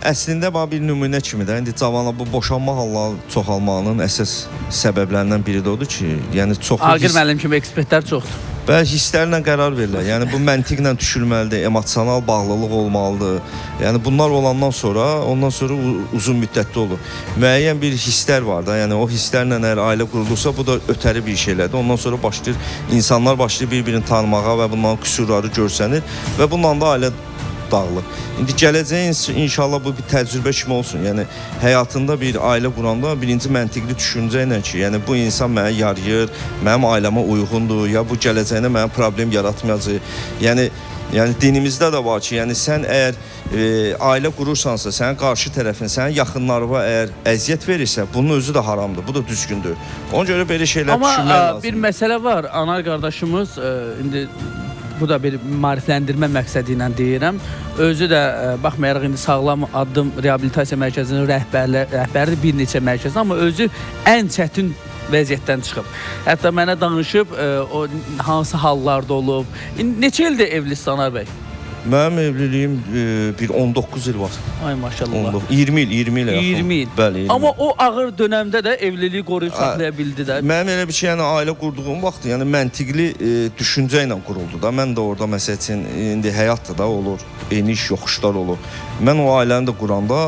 əslində bir nümunə kimi də indi cavanlar bu boşanma halları çoxalmağının əsas səbəblərindən biri də odur ki, yəni çoxlu Aqil müəllim kimi ekspertlər çoxdur. Bəzi hisslərlə qərar verirlər. Yəni bu məntiqlə düşülməlidir, emosional bağlılıq olmalıdır. Yəni bunlar olandan sonra, ondan sonra uzun müddətli olur. Müəyyən bir hisslər var da, yəni o hisslərlə əgər ailə qurulursa, bu da ötəri bir şeylərdir. Ondan sonra insanlar başlayır bir-birini tanımağa və bunların qüsurları görsənir və bununla da ailə dağılır. İndi gələcəyin inşallah bu bir təcrübə kimi olsun. Yəni həyatında bir ailə quranda birinci məntiqli düşüncə ilə ki, yəni bu insan mənə yarayır, mənim ailəmə uyğundur, ya bu gələcəyinə mənə problem yaratmayacaq. Yəni dinimizdə də var ki, yəni sən əgər ailə qurursansa, sənin qarşı tərəfin, sənin yaxınlarına əgər əziyyət verirsə, bunun özü də haramdır, bu da düzgündür. Ona görə belə şeylər düşünmək lazımdır. Amma bir məsələ var, Anar qardaşımız, indi bu da bir maarifləndirmə məqsədi ilə deyirəm. Özü də baxmayaraq indi Sağlam Addım Reabilitasiya Mərkəzinin rəhbəridir bir neçə mərkəz, amma özü ən çətin vəziyyətdən çıxıb. Hətta mənə danışıb, o hansı hallarda olub. Neçə ildir evlisən Anar bəy? Mənim evliliyim bir 19 il var. Ay maşallah. 20 il yaxın. 20 il. Bəli. Amma o ağır dönəmdə də evliliyi qoruyub saxlaya bildi də. Mənim elə bir şey, yəni ailə qurduğum vaxt, yəni məntiqli düşüncə ilə quruldu da. Mən də orada məsəl üçün indi həyatda da olur, eniş, yoxuşlar olur. Mən o ailəni də quranda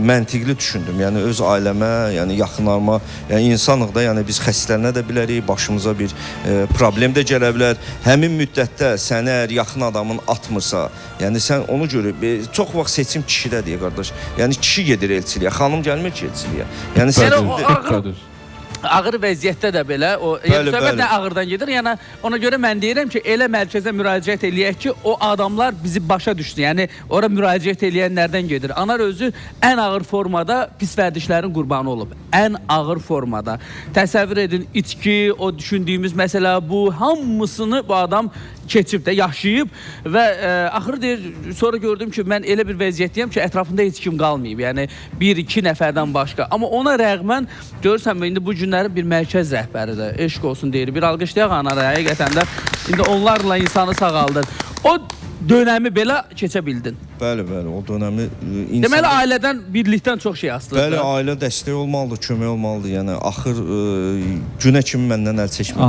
məntiqli düşündüm. Yəni öz ailəmə, yəni yaxınlarıma, yəni insanıq da, yəni biz xəstələnə də bilərik, başımıza bir problem də gələ bilər. Həmin müddətdə səni əgər yaxın adamın atmırsa, yəni sən onu görüb, çox vaxt seçim kişidədir qardaş. Yəni kişi gedir elçiliyə, xanım gəlmir ki elçiliyə. Yəni sən ağır vəziyyətdə də belə, söhbət nə ağırdan gedir, yəni ona görə mən deyirəm ki, elə mərkəzə müraciət eləyək ki, o adamlar bizi başa düşsün, yəni ora müraciət eləyənlərdən gedir. Anar özü ən ağır formada pis vərdişlərin qurbanı olub, ən ağır formada. Təsəvvür edin, içki, o düşündüyümüz məsələ bu, hamısını bu adam keçib də, yaşayıb və axır deyir, sonra gördüm ki, mən elə bir vəziyyətdəyəm ki, ətrafında heç kim qalmayıb, yəni bir-iki nəfərdən başqa. Amma ona rəğmən, görürsən, indi bu günləri bir mərkəz rəhbəridir, eşq olsun deyir, bir alqışlayaq Anara, həqiqətən də indi onlarla insanı sağaldır. O dönəmi belə keçə bildin. Bəli, o dönəmi deməli, ailədən, birlikdən çox şey asılıdır. Bəli, ailə dəstək olmalıdır, kömək olmalıdır, yəni axır günə kimi məndən əl çəkmir.